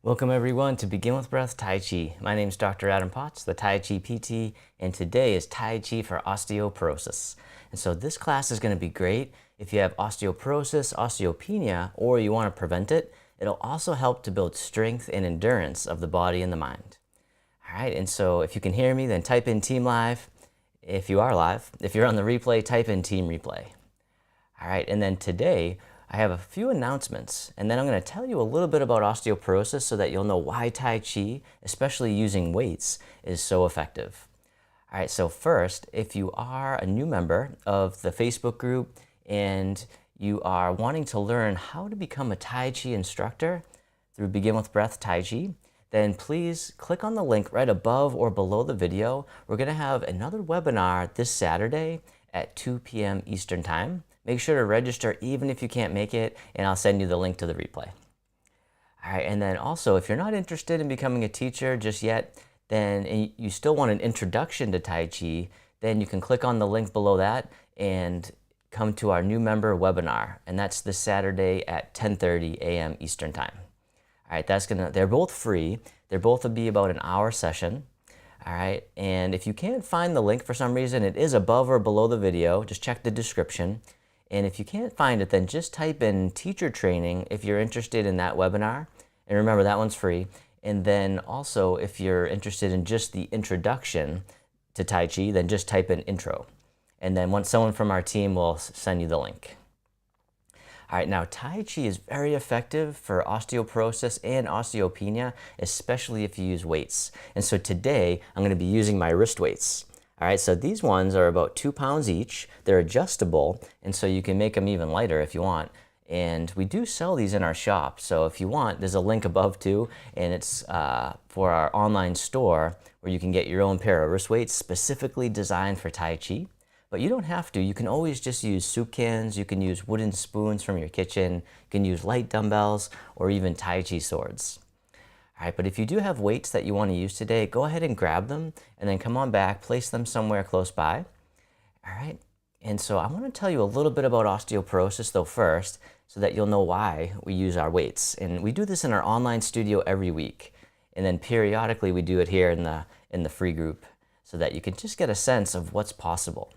Welcome everyone to Begin with Breath Tai Chi. My name is Dr. Adam Potts, the Tai Chi PT, and today is Tai Chi for osteoporosis. And so this class is going to be great if you have osteoporosis, osteopenia, or you want to prevent it. It'll also help to build strength and endurance of the body and the mind. All right, and so if you can hear me, then type in Team Live. If you are live, if you're on the replay, type in Team Replay. All right, and then today, I have a few announcements, and then I'm going to tell you a little bit about osteoporosis so that you'll know why Tai Chi, especially using weights, is so effective. All right, so first, if you are a new member of the Facebook group and you are wanting to learn how to become a Tai Chi instructor through Begin with Breath Tai Chi, then please click on the link right above or below the video. We're going to have another webinar this Saturday at 2 p.m. Eastern Time. Make sure to register even if you can't make it, and I'll send you the link to the replay. All right, and then also, if you're not interested in becoming a teacher just yet, then you still want an introduction to Tai Chi, then you can click on the link below that and come to our new member webinar, and that's this Saturday at 10:30 a.m. Eastern Time. All right, they're both free. They're both will be about an hour session. All right, and if you can't find the link for some reason, it is above or below the video. Just check the description. And if you can't find it, then just type in teacher training if you're interested in that webinar. And remember, that one's free. And then also, if you're interested in just the introduction to Tai Chi, then just type in intro. And then once someone from our team will send you the link. All right, now Tai Chi is very effective for osteoporosis and osteopenia, especially if you use weights. And so today, I'm going to be using my wrist weights. All right, so these ones are about 2 pounds each. They're adjustable, and so you can make them even lighter if you want. And we do sell these in our shop, so if you want, there's a link above too, and it's for our online store where you can get your own pair of wrist weights specifically designed for Tai Chi. But you don't have to. You can always just use soup cans. You can use wooden spoons from your kitchen. You can use light dumbbells or even Tai Chi swords. All right, but if you do have weights that you want to use today, go ahead and grab them and then come on back, place them somewhere close by. All right, and so I want to tell you a little bit about osteoporosis though first, so that you'll know why we use our weights. And we do this in our online studio every week. And then periodically we do it here in the free group so that you can just get a sense of what's possible.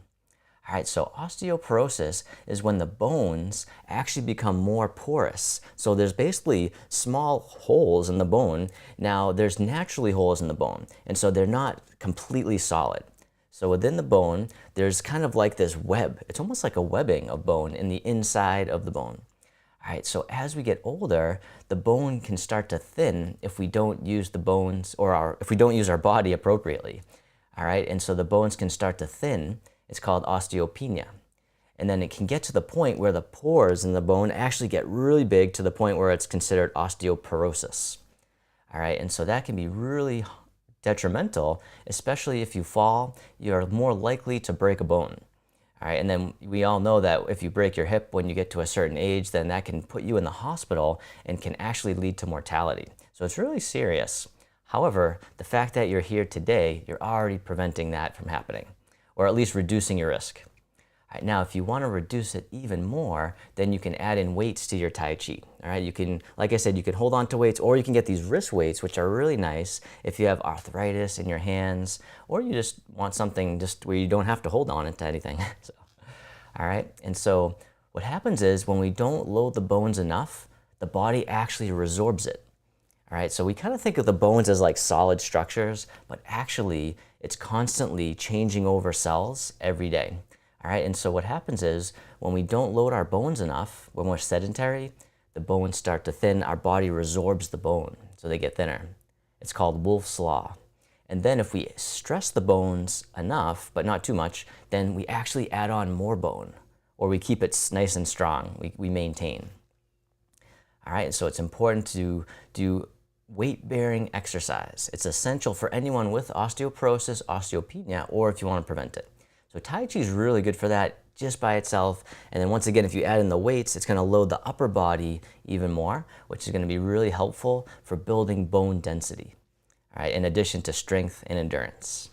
All right, so osteoporosis is when the bones actually become more porous. So there's basically small holes in the bone. Now there's naturally holes in the bone, and so they're not completely solid. So within the bone, there's kind of like this web. It's almost like a webbing of bone in the inside of the bone. All right, so as we get older, the bone can start to thin if we don't use the bones if we don't use our body appropriately. All right, and so the bones can start to thin. It's called osteopenia. And then it can get to the point where the pores in the bone actually get really big to the point where it's considered osteoporosis. All right, and so that can be really detrimental, especially if you fall, you're more likely to break a bone. All right, and then we all know that if you break your hip when you get to a certain age, then that can put you in the hospital and can actually lead to mortality. So it's really serious. However, the fact that you're here today, you're already preventing that from happening, or at least reducing your risk. All right, now, if you want to reduce it even more, then you can add in weights to your Tai Chi. All right, you can, like I said, you can hold on to weights, or you can get these wrist weights, which are really nice if you have arthritis in your hands, or you just want something just where you don't have to hold on to anything. So, all right, and so what happens is when we don't load the bones enough, the body actually resorbs it. All right, so we kind of think of the bones as like solid structures, but actually it's constantly changing over cells every day. All right, and so what happens is when we don't load our bones enough, when we're sedentary, the bones start to thin, our body resorbs the bone, so they get thinner. It's called Wolff's Law. And then if we stress the bones enough, but not too much, then we actually add on more bone, or we keep it nice and strong, we maintain. All right, so it's important to do weight-bearing exercise. It's essential for anyone with osteoporosis, osteopenia, or if you want to prevent it. So Tai Chi is really good for that just by itself. And then once again, if you add in the weights, it's going to load the upper body even more, which is going to be really helpful for building bone density, all right, in addition to strength and endurance.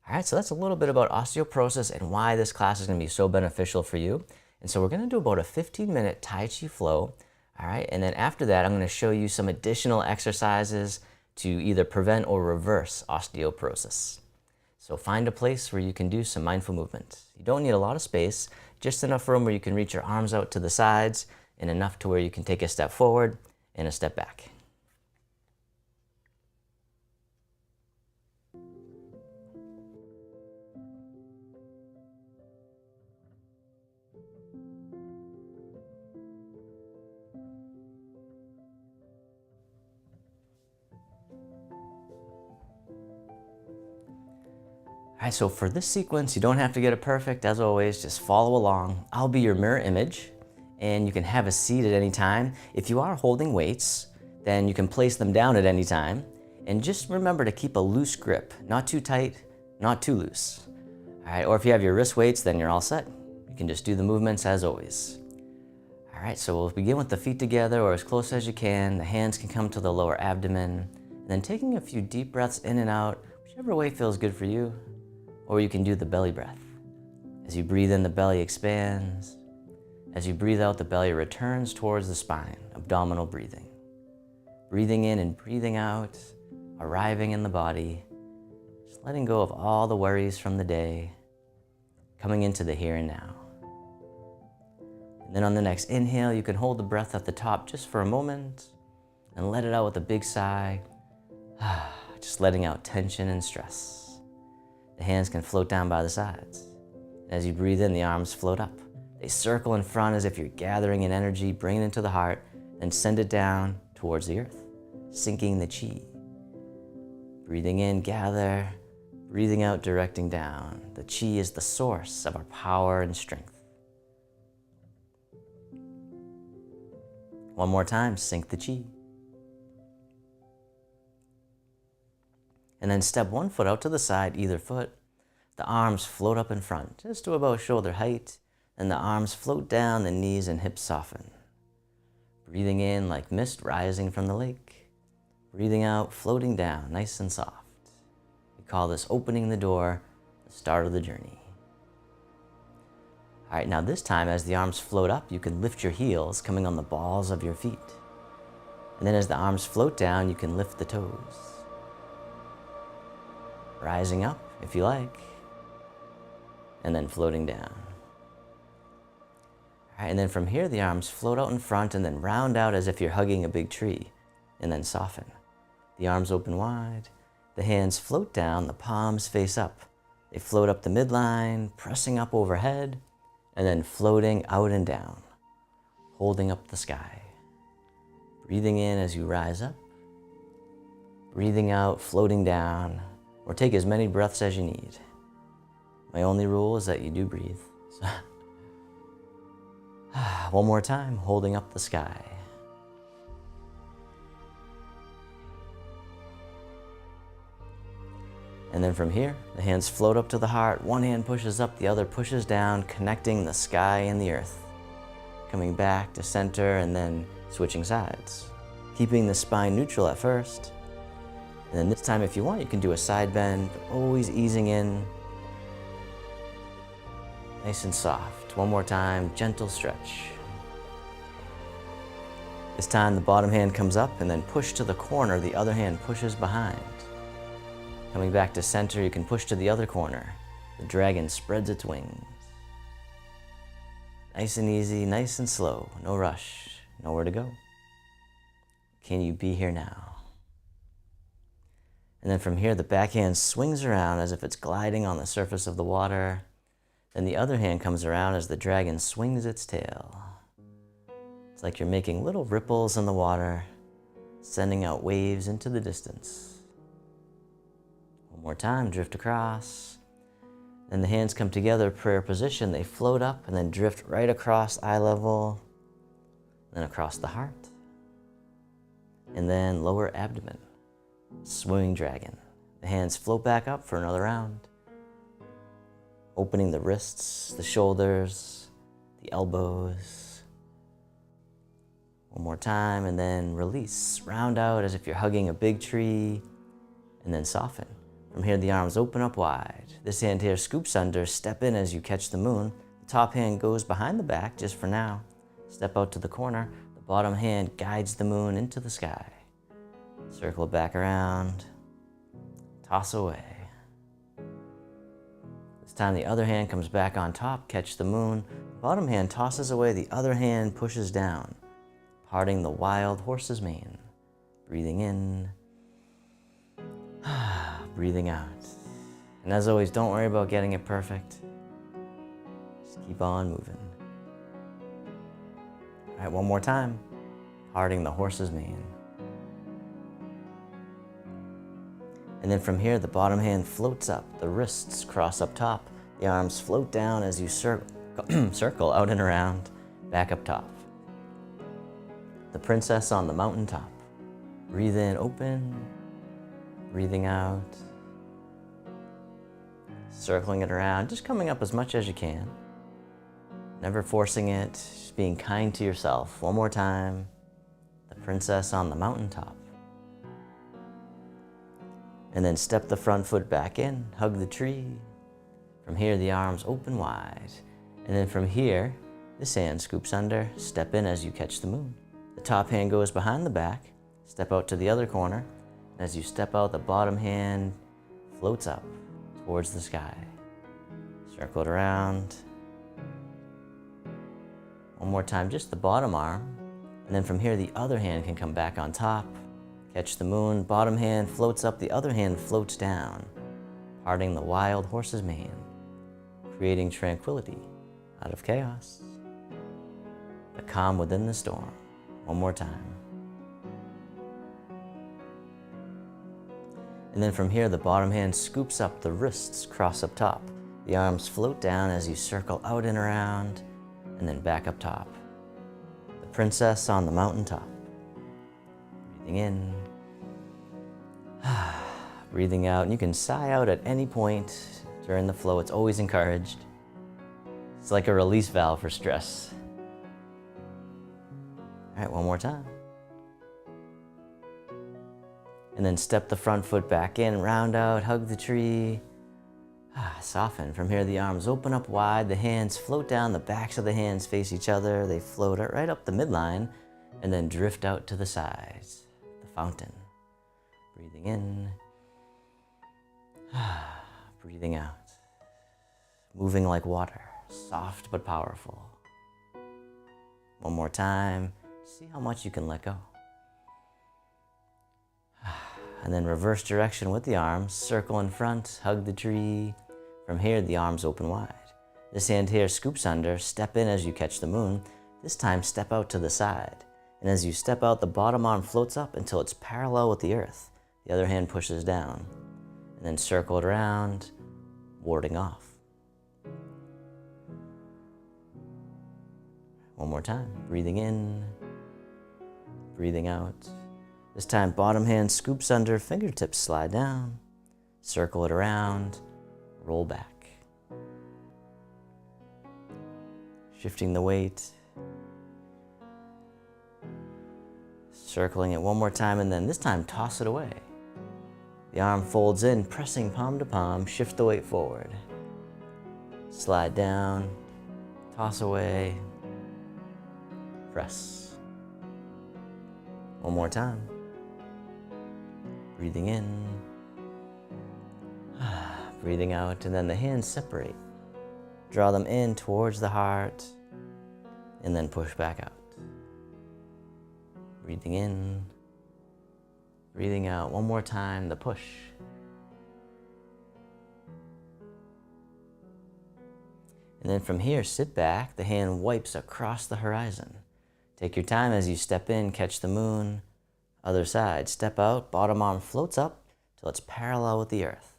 All right, so that's a little bit about osteoporosis and why this class is going to be so beneficial for you. And so we're going to do about a 15-minute Tai Chi flow. All right, and then after that, I'm going to show you some additional exercises to either prevent or reverse osteoporosis. So find a place where you can do some mindful movement. You don't need a lot of space, just enough room where you can reach your arms out to the sides and enough to where you can take a step forward and a step back. All right, so for this sequence, you don't have to get it perfect. As always, just follow along. I'll be your mirror image, and you can have a seat at any time. If you are holding weights, then you can place them down at any time. And just remember to keep a loose grip, not too tight, not too loose. All right, or if you have your wrist weights, then you're all set. You can just do the movements as always. All right, so we'll begin with the feet together or as close as you can. The hands can come to the lower abdomen. And then taking a few deep breaths in and out, whichever way feels good for you. Or you can do the belly breath. As you breathe in, the belly expands. As you breathe out, the belly returns towards the spine, abdominal breathing. Breathing in and breathing out, arriving in the body, just letting go of all the worries from the day, coming into the here and now. And then on the next inhale, you can hold the breath at the top just for a moment and let it out with a big sigh, just letting out tension and stress. The hands can float down by the sides. As you breathe in, the arms float up. They circle in front as if you're gathering in energy, bring it into the heart, then send it down towards the earth, sinking the chi. Breathing in, gather. Breathing out, directing down. The chi is the source of our power and strength. One more time, sink the chi. And then step one foot out to the side, either foot. The arms float up in front, just to about shoulder height. And the arms float down, the knees and hips soften. Breathing in like mist rising from the lake. Breathing out, floating down, nice and soft. We call this opening the door, the start of the journey. All right, now this time as the arms float up, you can lift your heels, coming on the balls of your feet. And then as the arms float down, you can lift the toes. Rising up, if you like, and then floating down. All right, and then from here, the arms float out in front and then round out as if you're hugging a big tree, and then soften. The arms open wide, the hands float down, the palms face up. They float up the midline, pressing up overhead, and then floating out and down, holding up the sky. Breathing in as you rise up, breathing out, floating down, or take as many breaths as you need. My only rule is that you do breathe. So one more time, holding up the sky. And then from here, the hands float up to the heart. One hand pushes up, the other pushes down, connecting the sky and the earth. Coming back to center and then switching sides. Keeping the spine neutral at first. And then this time, if you want, you can do a side bend, but always easing in. Nice and soft. One more time, gentle stretch. This time, the bottom hand comes up and then push to the corner, the other hand pushes behind. Coming back to center, you can push to the other corner. The dragon spreads its wings. Nice and easy, nice and slow, no rush, nowhere to go. Can you be here now? And then from here, the back hand swings around as if it's gliding on the surface of the water. Then the other hand comes around as the dragon swings its tail. It's like you're making little ripples in the water, sending out waves into the distance. One more time, drift across. Then the hands come together, prayer position. They float up and then drift right across eye level, then across the heart, and then lower abdomen. Swimming dragon. The hands float back up for another round. Opening the wrists, the shoulders, the elbows. One more time and then release. Round out as if you're hugging a big tree and then soften. From here, the arms open up wide. This hand here scoops under, step in as you catch the moon. The top hand goes behind the back just for now. Step out to the corner. The bottom hand guides the moon into the sky. Circle it back around, toss away. This time the other hand comes back on top, catch the moon. Bottom hand tosses away, the other hand pushes down, parting the wild horse's mane. Breathing in, breathing out. And as always, don't worry about getting it perfect. Just keep on moving. All right, one more time. Parting the horse's mane. And then from here, the bottom hand floats up, the wrists cross up top, the arms float down as you circle out and around, back up top. The princess on the mountaintop. Breathe in, open, breathing out, circling it around, just coming up as much as you can. Never forcing it, just being kind to yourself. One more time, the princess on the mountaintop. And then step the front foot back in, hug the tree. From here, the arms open wide. And then from here, this hand scoops under, step in as you catch the moon. The top hand goes behind the back, step out to the other corner. And as you step out, the bottom hand floats up towards the sky. Circle it around. One more time, just the bottom arm. And then from here, the other hand can come back on top. Catch the moon, bottom hand floats up, the other hand floats down, parting the wild horse's mane, creating tranquility out of chaos, the calm within the storm. One more time. And then from here, the bottom hand scoops up, the wrists cross up top, the arms float down as you circle out and around, and then back up top. The princess on the mountaintop. Breathing in, breathing out, and you can sigh out at any point during the flow. It's always encouraged. It's like a release valve for stress. All right, one more time. And then step the front foot back in, round out, hug the tree. Soften. From here, the arms open up wide, the hands float down, the backs of the hands face each other. They float right up the midline and then drift out to the sides. The fountain. Breathing in, breathing out. Moving like water, soft but powerful. One more time, see how much you can let go. And then reverse direction with the arms, circle in front, hug the tree. From here, the arms open wide. This hand here scoops under, step in as you catch the moon. This time, step out to the side. And as you step out, the bottom arm floats up until it's parallel with the earth. The other hand pushes down. And then circle it around, warding off. One more time, breathing in, breathing out. This time, bottom hand scoops under, fingertips slide down, circle it around, roll back. Shifting the weight, circling it one more time, and then this time, toss it away. The arm folds in, pressing palm to palm, shift the weight forward. Slide down, toss away, press. One more time. Breathing in, breathing out, and then the hands separate. Draw them in towards the heart, and then push back out. Breathing in, breathing out. One more time, the push. And then from here, sit back. The hand wipes across the horizon. Take your time as you step in, catch the moon. Other side, step out, bottom arm floats up till it's parallel with the earth.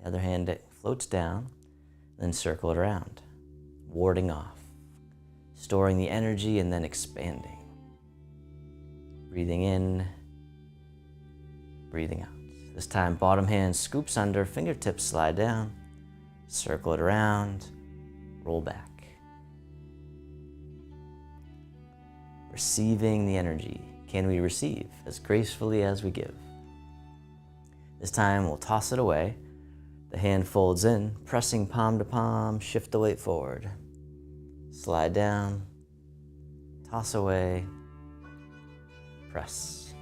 The other hand floats down, then circle it around, warding off, storing the energy and then expanding. Breathing in, breathing out. This time, bottom hand scoops under, fingertips slide down, circle it around, roll back. Receiving the energy. Can we receive as gracefully as we give? This time we'll toss it away. The hand folds in, pressing palm to palm, shift the weight forward. Slide down, toss away, press.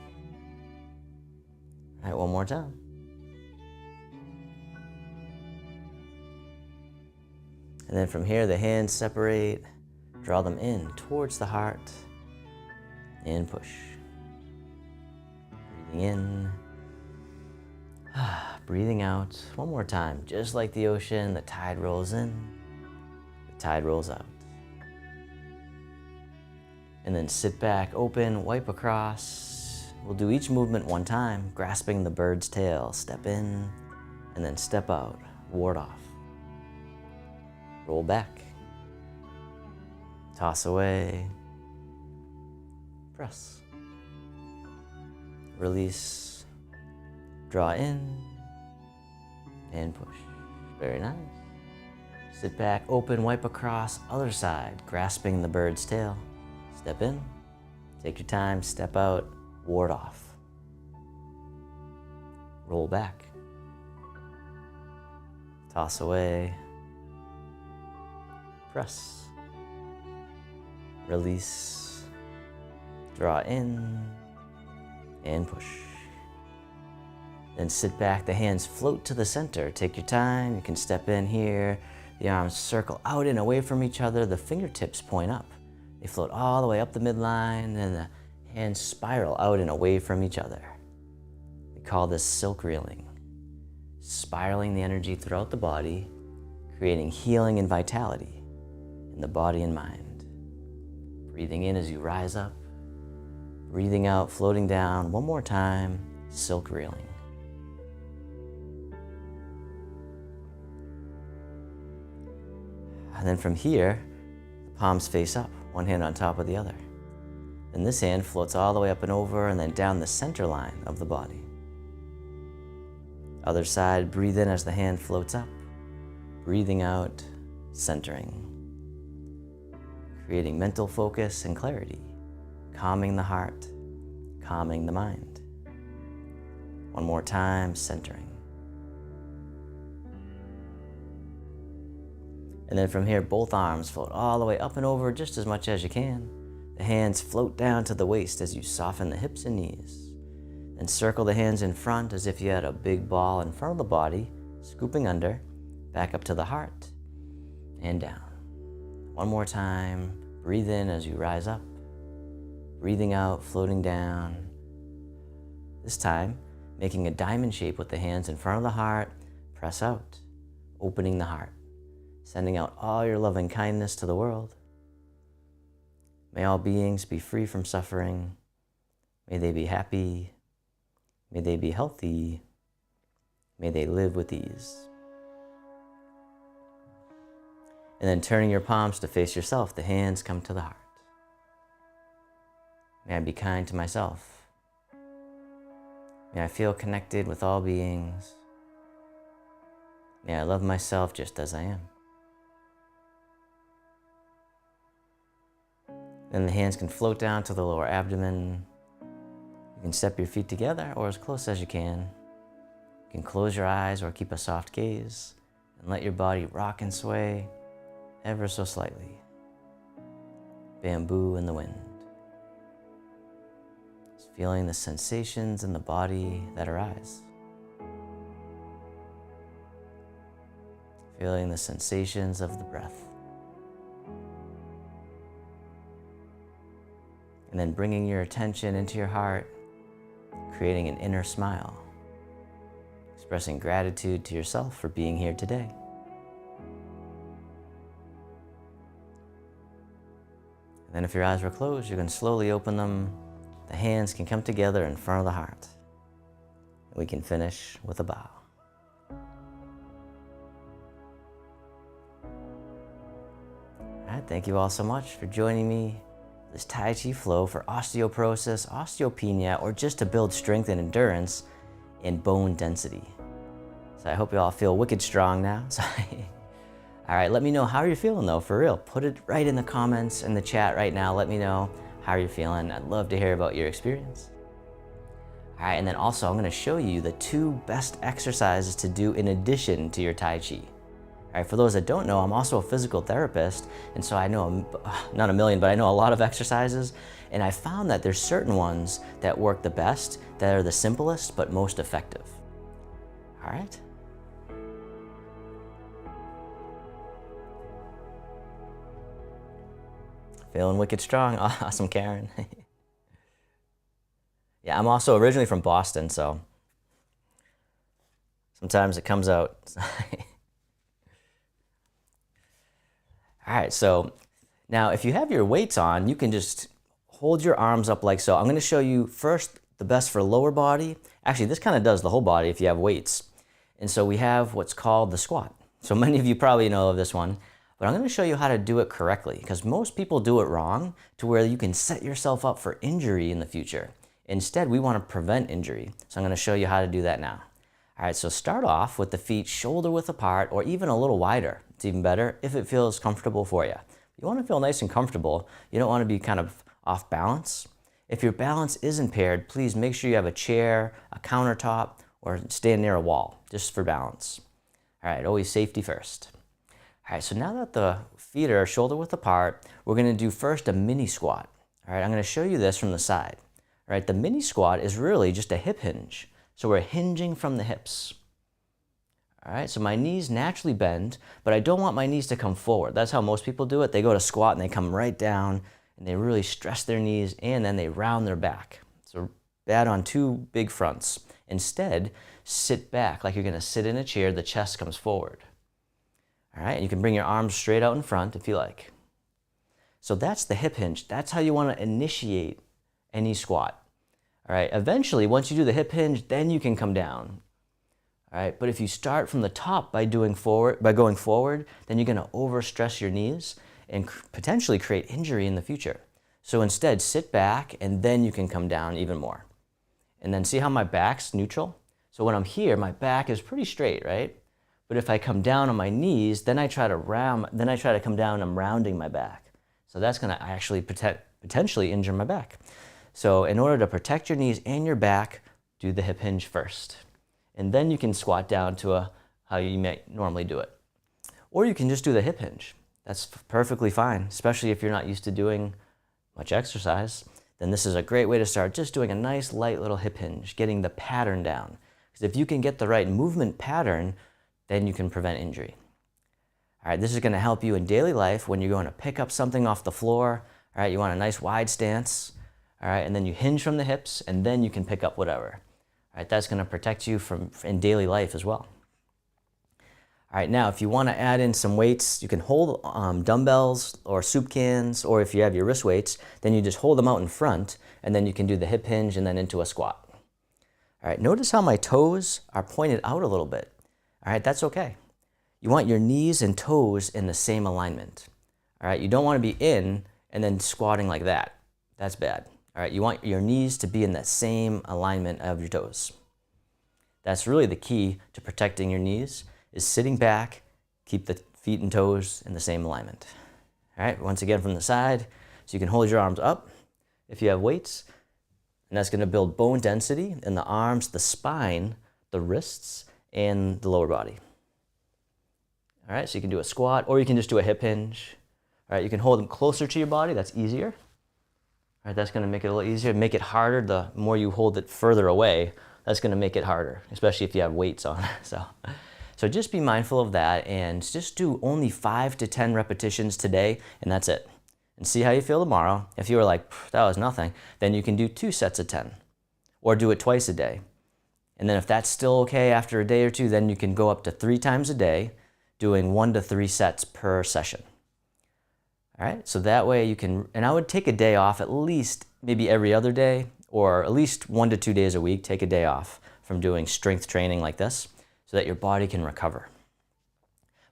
All right, one more time. And then from here, the hands separate, draw them in towards the heart, and push. Breathing in, breathing out. One more time, just like the ocean, the tide rolls in, the tide rolls out. And then sit back, open, wipe across. We'll do each movement one time, grasping the bird's tail. Step in, and then step out, ward off. Roll back, toss away, press, release, draw in, and push. Very nice. Sit back, open, wipe across, other side, grasping the bird's tail. Step in, take your time, step out, ward off. Roll back, toss away, press, release, draw in, and push. Then sit back, the hands float to the center. Take your time, you can step in here. The arms circle out and away from each other, the fingertips point up. They float all the way up the midline, and the hands spiral out and away from each other. We call this silk reeling. Spiraling the energy throughout the body, creating healing and vitality in the body and mind. Breathing in as you rise up, breathing out, floating down. One more time, silk reeling. And then from here, the palms face up, one hand on top of the other. Then this hand floats all the way up and over and then down the center line of the body. Other side, breathe in as the hand floats up, breathing out, centering. Creating mental focus and clarity, calming the heart, calming the mind. One more time, centering. And then from here, both arms float all the way up and over just as much as you can. The hands float down to the waist as you soften the hips and knees. Then circle the hands in front as if you had a big ball in front of the body, scooping under, back up to the heart, and down. One more time, breathe in as you rise up, breathing out, floating down. This time, making a diamond shape with the hands in front of the heart, press out, opening the heart, sending out all your loving kindness to the world. May all beings be free from suffering. May they be happy. May they be healthy. May they live with ease. And then turning your palms to face yourself, the hands come to the heart. May I be kind to myself. May I feel connected with all beings. May I love myself just as I am. Then the hands can float down to the lower abdomen. You can step your feet together or as close as you can. You can close your eyes or keep a soft gaze and let your body rock and sway ever so slightly. Bamboo in the wind. Just feeling the sensations in the body that arise. Feeling the sensations of the breath. And then bringing your attention into your heart, creating an inner smile, expressing gratitude to yourself for being here today. And then if your eyes were closed, you can slowly open them. The hands can come together in front of the heart. And we can finish with a bow. All right, thank you all so much for joining me. This Tai Chi Flow for osteoporosis, osteopenia, or just to build strength and endurance and bone density. So I hope you all feel wicked strong now. All right, let me know how you're feeling though, for real. Put it right in the comments in the chat right now. Let me know how you're feeling. I'd love to hear about your experience. All right, and then also I'm gonna show you the 2 best exercises to do in addition to your Tai Chi. All All right, for those that don't know, I'm also a physical therapist, and so I know, not a million, but I know a lot of exercises, and I found that there's certain ones that work the best, that are the simplest, but most effective. All right? Feeling wicked strong. Awesome, Karen. Yeah, I'm also originally from Boston, so sometimes it comes out. All right, so now if you have your weights on, you can just hold your arms up like so. I'm gonna show you first the best for lower body. Actually, this kind of does the whole body if you have weights. And so we have what's called the squat. So many of you probably know of this one, but I'm gonna show you how to do it correctly because most people do it wrong to where you can set yourself up for injury in the future. Instead, we wanna prevent injury. So I'm gonna show you how to do that now. All right, so start off with the feet shoulder width apart or even a little wider. It's even better if it feels comfortable for you. You want to feel nice and comfortable. You don't want to be kind of off balance. If your balance is impaired, please make sure you have a chair, a countertop, or stand near a wall just for balance. All right, always safety first. All right, so now that the feet are shoulder width apart, we're going to do first a mini squat. All right, I'm going to show you this from the side. All right, the mini squat is really just a hip hinge. So we're hinging from the hips. All right, so my knees naturally bend, but I don't want my knees to come forward. That's how most people do it. They go to squat and they come right down and they really stress their knees and then they round their back. So bad on two big fronts. Instead, sit back like you're gonna sit in a chair, the chest comes forward. All right, and you can bring your arms straight out in front if you like. So that's the hip hinge. That's how you wanna initiate any squat. All right, eventually, once you do the hip hinge, then you can come down. All right, but if you start from the top by going forward, then you're gonna overstress your knees and potentially create injury in the future. So instead, sit back and then you can come down even more. And then see how my back's neutral? So when I'm here, my back is pretty straight, right? But if I come down on my knees, then I try to come down, I'm rounding my back. So that's gonna actually potentially injure my back. So in order to protect your knees and your back, do the hip hinge first. And then you can squat down to how you might normally do it. Or you can just do the hip hinge. That's perfectly fine, especially if you're not used to doing much exercise. Then this is a great way to start, just doing a nice light little hip hinge, getting the pattern down. Because if you can get the right movement pattern, then you can prevent injury. All right, this is gonna help you in daily life when you're going to pick up something off the floor. All right, you want a nice wide stance. All right, and then you hinge from the hips, and then you can pick up whatever. All right, that's gonna protect you in daily life as well. All right, now if you wanna add in some weights, you can hold dumbbells or soup cans, or if you have your wrist weights, then you just hold them out in front, and then you can do the hip hinge and then into a squat. All right, notice how my toes are pointed out a little bit. All right, that's okay. You want your knees and toes in the same alignment. All right, you don't wanna be in and then squatting like that. That's bad. All right, you want your knees to be in that same alignment of your toes. That's really the key to protecting your knees, is sitting back, keep the feet and toes in the same alignment. All right, once again from the side, so you can hold your arms up if you have weights, and that's gonna build bone density in the arms, the spine, the wrists, and the lower body. All right, so you can do a squat, or you can just do a hip hinge. All right, you can hold them closer to your body, that's easier. All right, that's gonna make it a little easier, make it harder. The more you hold it further away, that's gonna make it harder, especially if you have weights on. So just be mindful of that and just do only 5 to 10 repetitions today, and that's it. And see how you feel tomorrow. If you were like, that was nothing, then you can do 2 sets of 10, or do it twice a day. And then if that's still okay after a day or two, then you can go up to 3 times a day, doing 1 to 3 sets per session. All right, so that way you can, and I would take a day off at least maybe every other day, or at least 1 to 2 days a week, take a day off from doing strength training like this so that your body can recover.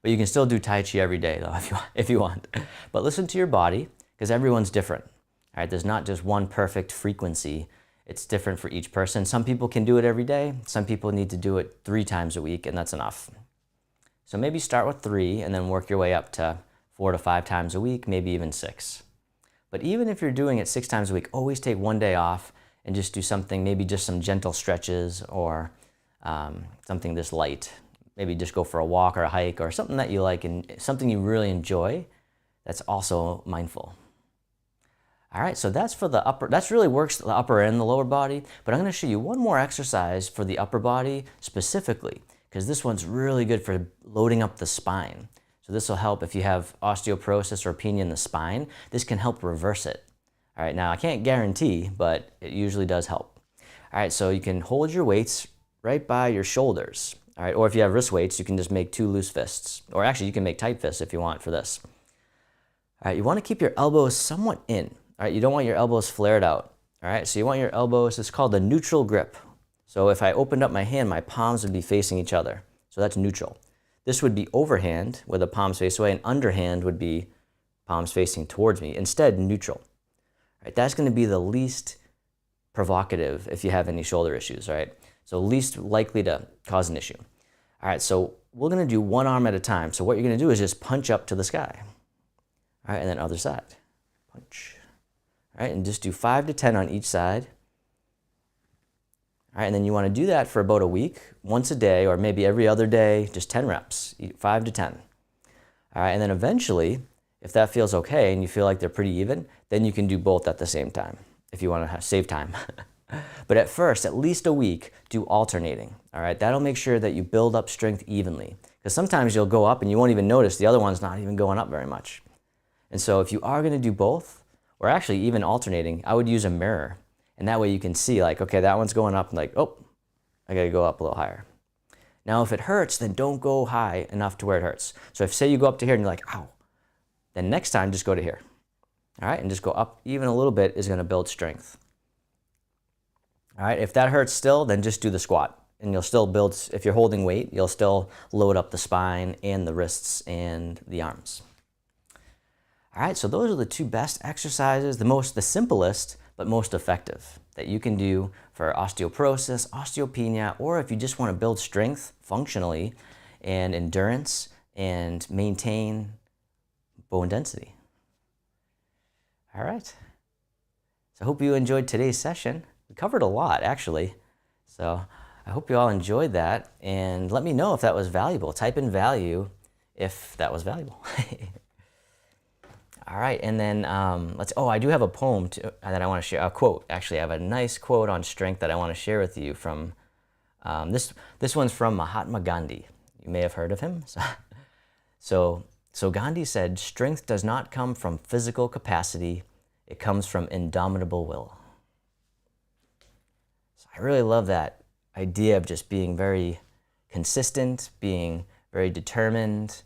But you can still do Tai Chi every day though if you want. But listen to your body because everyone's different. All right, there's not just one perfect frequency. It's different for each person. Some people can do it every day. Some people need to do it 3 times a week and that's enough. So maybe start with 3 and then work your way up to 4 to 5 times a week, maybe even 6. But even if you're doing it 6 times a week, always take 1 day off and just do something, maybe just some gentle stretches or something this light, maybe just go for a walk or a hike or something that you like and something you really enjoy that's also mindful. All right, so that's for the upper, that's really works the upper and the lower body, but I'm gonna show you one more exercise for the upper body specifically, because this one's really good for loading up the spine. So this will help if you have osteoporosis or hernia in the spine. This can help reverse it. All right, now I can't guarantee, but it usually does help. All right, so you can hold your weights right by your shoulders. All right, or if you have wrist weights, you can just make 2 loose fists. Or actually, you can make tight fists if you want for this. All right, you want to keep your elbows somewhat in. All right, you don't want your elbows flared out. All right, so you want your elbows, it's called a neutral grip. So if I opened up my hand, my palms would be facing each other. So that's neutral. This would be overhand, where the palms face away, and underhand would be palms facing towards me. Instead, neutral. All right, that's going to be the least provocative if you have any shoulder issues, right? So least likely to cause an issue. All right, so we're going to do one arm at a time. So what you're going to do is just punch up to the sky. All right, and then other side. Punch. All right, and just do 5 to 10 on each side. All right, and then you want to do that for about a week, once a day, or maybe every other day, just 10 reps, 5 to 10. All right, and then eventually, if that feels okay and you feel like they're pretty even, then you can do both at the same time if you want to save time. But at first, at least a week, do alternating. All right, that'll make sure that you build up strength evenly. Because sometimes you'll go up and you won't even notice the other one's not even going up very much. And so if you are going to do both, or actually even alternating, I would use a mirror. And that way you can see like, okay, that one's going up, and like, oh, I gotta go up a little higher. Now, if it hurts, then don't go high enough to where it hurts. So if say you go up to here and you're like, ow, then next time just go to here. All right, and just go up even a little bit is gonna build strength. All right, if that hurts still, then just do the squat. And you'll still build, if you're holding weight, you'll still load up the spine and the wrists and the arms. All right, so those are the 2 best exercises, the simplest, but most effective that you can do for osteoporosis, osteopenia, or if you just want to build strength functionally and endurance and maintain bone density. All right. So I hope you enjoyed today's session. We covered a lot, actually. So I hope you all enjoyed that, and let me know if that was valuable. Type in value if that was valuable. All right, and then I do have a poem that I want to share, a quote. Actually, I have a nice quote on strength that I want to share with you from, this one's from Mahatma Gandhi. You may have heard of him. So Gandhi said, "Strength does not come from physical capacity, it comes from indomitable will." So I really love that idea of just being very consistent, being very determined,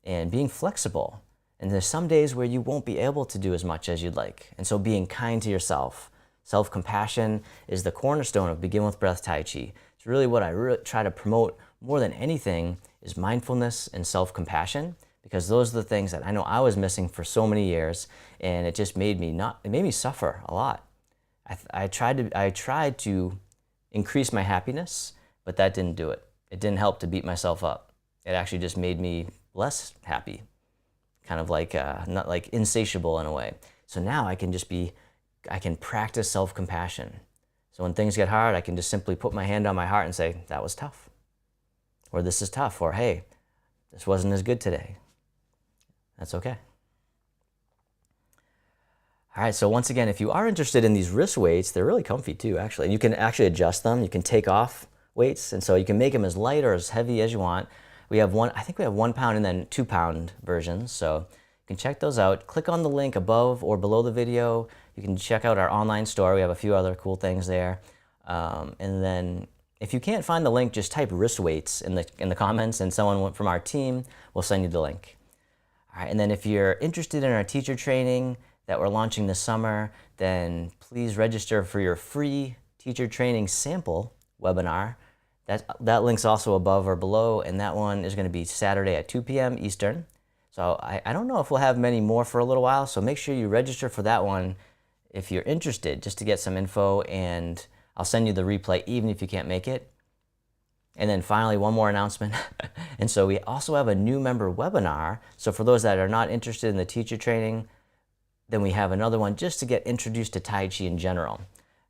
and being flexible. And there's some days where you won't be able to do as much as you'd like. And so being kind to yourself, self-compassion is the cornerstone of Begin With Breath Tai Chi. It's really what I try to promote more than anything is mindfulness and self-compassion, because those are the things that I know I was missing for so many years, and it just made me suffer a lot. I tried to increase my happiness, but that didn't do it. It didn't help to beat myself up. It actually just made me less happy. Kind of like, not like insatiable in a way. So now I can practice self-compassion. So when things get hard, I can just simply put my hand on my heart and say, that was tough. Or this is tough. Or hey, this wasn't as good today. That's okay. All right, so once again, if you are interested in these wrist weights, they're really comfy too, actually. And you can actually adjust them. You can take off weights. And so you can make them as light or as heavy as you want. I think we have 1 pound and then 2 pound versions. So you can check those out. Click on the link above or below the video. You can check out our online store. We have a few other cool things there. And then if you can't find the link, just type wrist weights in the comments, and someone from our team will send you the link. All right, and then if you're interested in our teacher training that we're launching this summer, then please register for your free teacher training sample webinar. That link's also above or below, and that one is going to be Saturday at 2 p.m. Eastern. So I don't know if we'll have many more for a little while, so make sure you register for that one if you're interested, just to get some info, and I'll send you the replay even if you can't make it. And then finally, one more announcement. And so we also have a new member webinar. So for those that are not interested in the teacher training, then we have another one just to get introduced to Tai Chi in general.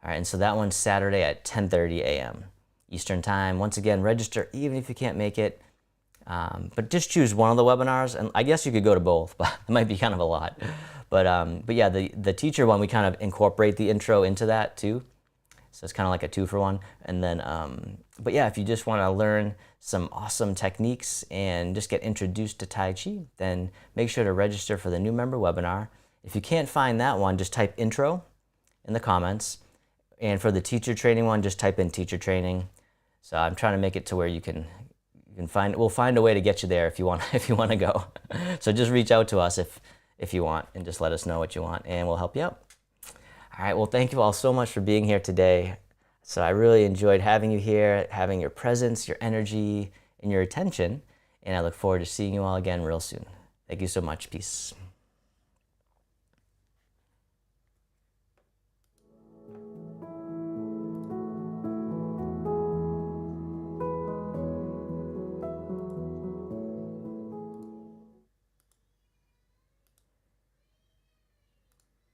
All right, and so that one's Saturday at 10:30 a.m. Eastern Time. Once again, register even if you can't make it. But just choose one of the webinars, and I guess you could go to both, but it might be kind of a lot. But yeah, the teacher one, we kind of incorporate the intro into that too. So it's kind of like a 2-for-1. And then, but yeah, if you just want to learn some awesome techniques and just get introduced to Tai Chi, then make sure to register for the new member webinar. If you can't find that one, just type intro in the comments. And for the teacher training one, just type in teacher training. So I'm trying to make it to where you can find, we'll find a way to get you there if you want, if you want to go. So just reach out to us if you want, and just let us know what you want, and we'll help you out. All right, well, thank you all so much for being here today. So I really enjoyed having you here, having your presence, your energy, and your attention, and I look forward to seeing you all again real soon. Thank you so much. Peace.